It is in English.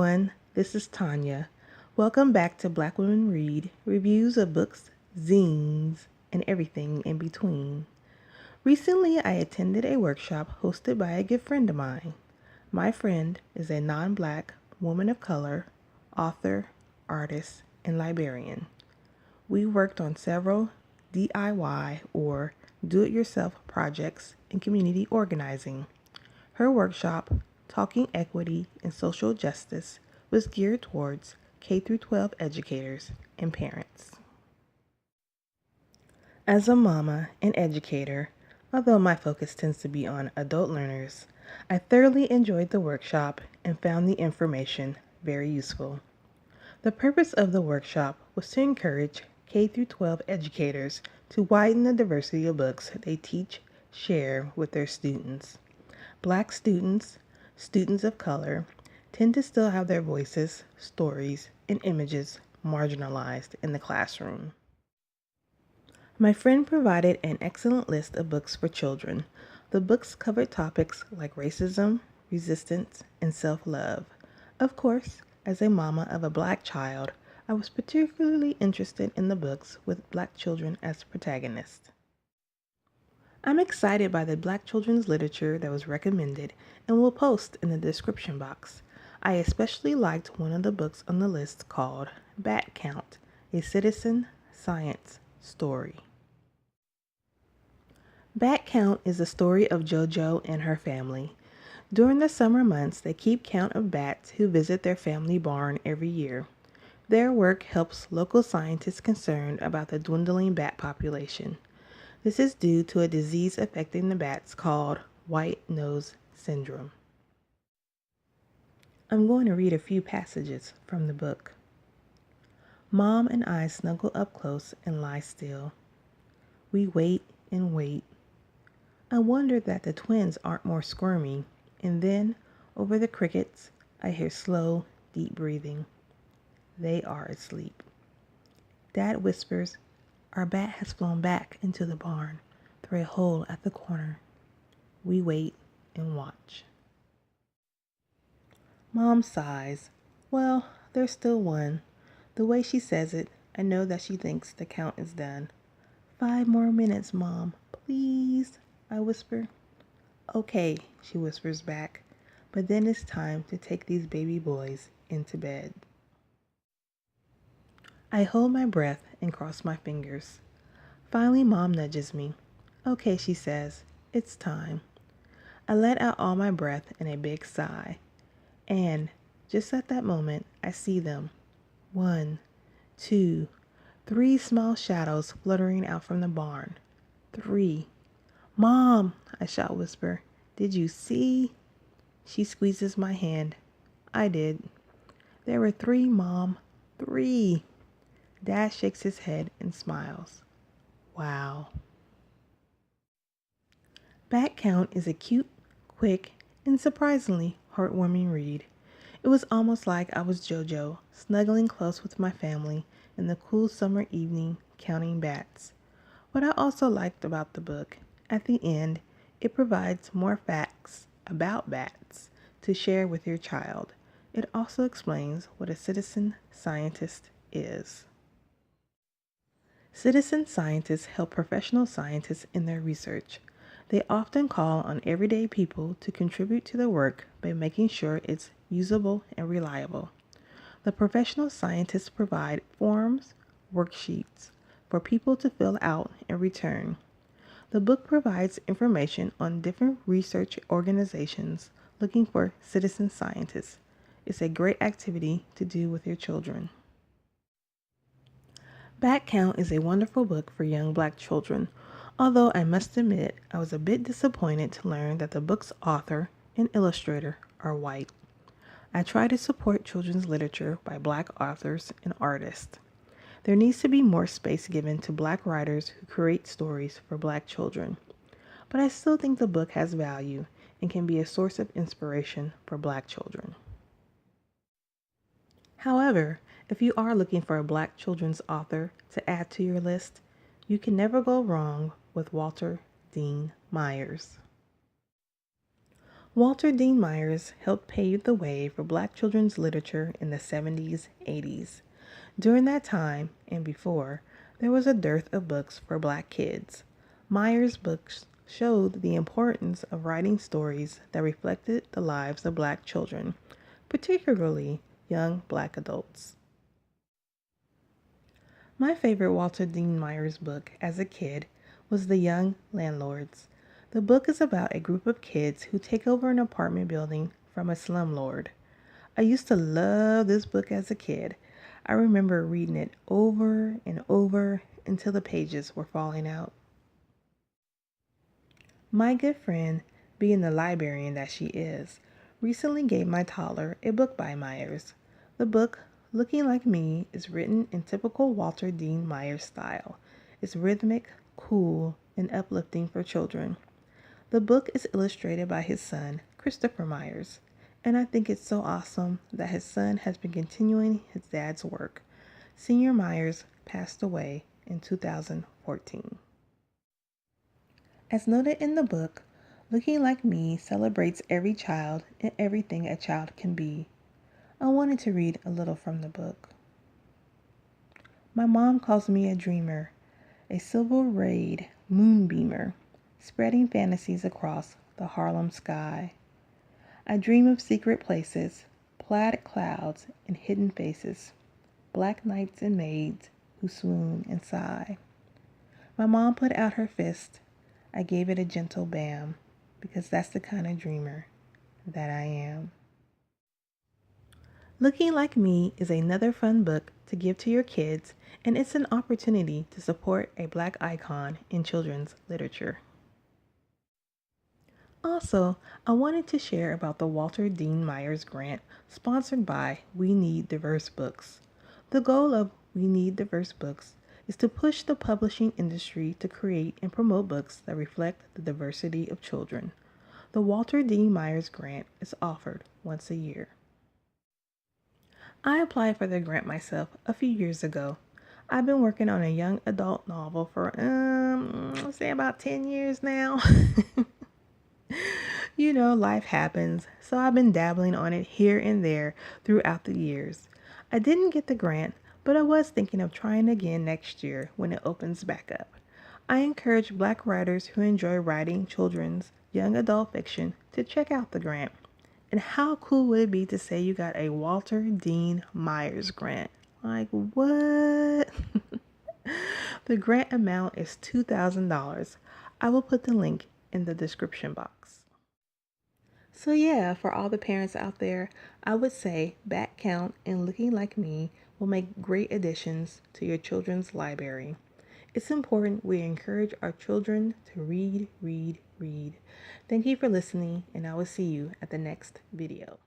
everyone, this is Tanya. Welcome back to Black Women Read, reviews of books, zines, and everything in between. Recently, I attended a workshop hosted by a good friend of mine. My friend is a non-Black woman of color, author, artist, and librarian. We worked on several DIY or do-it-yourself projects in community organizing. Her workshop, Talking Equity and Social Justice, was geared towards K-12 educators and parents. As a mama and educator, although my focus tends to be on adult learners, I thoroughly enjoyed the workshop and found the information very useful. The purpose of the workshop was to encourage K-12 educators to widen the diversity of books they teach, share with their students. Black students, students of color, tend to still have their voices, stories, and images marginalized in the classroom. My friend provided an excellent list of books for children. The books covered topics like racism, resistance, and self-love. Of course, as a mama of a Black child, I was particularly interested in the books with Black children as protagonists. I'm excited by the Black children's literature that was recommended and will post in the description box. I especially liked one of the books on the list called Bat Count, a citizen science story. Bat Count is the story of JoJo and her family. During the summer months, they keep count of bats who visit their family barn every year. Their work helps local scientists concerned about the dwindling bat population. This is due to a disease affecting the bats called white nose syndrome. I'm going to read a few passages from the book. Mom and I snuggle up close and lie still. We wait and wait. I wonder that the twins aren't more squirmy, and then, over the crickets, I hear slow, deep breathing. They are asleep. Dad whispers, "Our bat has flown back into the barn through a hole at the corner." We wait and watch. Mom sighs. Well, there's still one. The way she says it, I know that she thinks the count is done. 5 more minutes, Mom, please, I whisper. Okay, she whispers back, but then it's time to take these baby boys into bed. I hold my breath and cross my fingers. Finally, Mom nudges me. Okay, she says, it's time. I let out all my breath in a big sigh. And just at that moment, I see them. 1, 2, 3 small shadows fluttering out from the barn. 3. Mom, I shout whisper, did you see? She squeezes my hand. I did. There were 3, Mom. 3. Dad shakes his head and smiles. Wow. Bat Count is a cute, quick, and surprisingly heartwarming read. It was almost like I was JoJo, snuggling close with my family in the cool summer evening, counting bats. What I also liked about the book, at the end, it provides more facts about bats to share with your child. It also explains what a citizen scientist is. Citizen scientists help professional scientists in their research. They often call on everyday people to contribute to the work by making sure it's usable and reliable. The professional scientists provide forms, worksheets, for people to fill out and return. The book provides information on different research organizations looking for citizen scientists. It's a great activity to do with your children. Bat Count is a wonderful book for young Black children, although I must admit I was a bit disappointed to learn that the book's author and illustrator are white. I try to support children's literature by Black authors and artists. There needs to be more space given to Black writers who create stories for Black children. But I still think the book has value and can be a source of inspiration for Black children. However, if you are looking for a Black children's author to add to your list, you can never go wrong with Walter Dean Myers. Walter Dean Myers helped pave the way for Black children's literature in the 70s, 80s. During that time, and before, there was a dearth of books for Black kids. Myers' books showed the importance of writing stories that reflected the lives of Black children, particularly young Black adults. My favorite Walter Dean Myers book as a kid was The Young Landlords. The book is about a group of kids who take over an apartment building from a slumlord. I used to love this book as a kid. I remember reading it over and over until the pages were falling out. My good friend, being the librarian that she is, recently gave my toddler a book by Myers. The book, Looking Like Me, is written in typical Walter Dean Myers style. It's rhythmic, cool, and uplifting for children. The book is illustrated by his son, Christopher Myers, and I think it's so awesome that his son has been continuing his dad's work. Senior Myers passed away in 2014. As noted in the book, Looking Like Me celebrates every child and everything a child can be. I wanted to read a little from the book. My mom calls me a dreamer, a silver-rayed moonbeamer, spreading fantasies across the Harlem sky. I dream of secret places, plaid clouds and hidden faces, black knights and maids who swoon and sigh. My mom put out her fist. I gave it a gentle bam, because that's the kind of dreamer that I am. Looking Like Me is another fun book to give to your kids, and it's an opportunity to support a Black icon in children's literature. Also, I wanted to share about the Walter Dean Myers grant sponsored by We Need Diverse Books. The goal of We Need Diverse Books is to push the publishing industry to create and promote books that reflect the diversity of children. The Walter D. Myers grant is offered once a year. I applied for the grant myself a few years ago. I've been working on a young adult novel for, say about 10 years now. You know, life happens, so I've been dabbling on it here and there throughout the years. I didn't get the grant, but I was thinking of trying again next year when it opens back up. I encourage Black writers who enjoy writing children's young adult fiction to check out the grant. And how cool would it be to say you got a Walter Dean Myers grant? Like, what? The grant amount is $2,000. I will put the link in the description box. So yeah, for all the parents out there, I would say Back Count and Looking Like Me will make great additions to your children's library. It's important we encourage our children to read, read, read. Thank you for listening, and I will see you at the next video.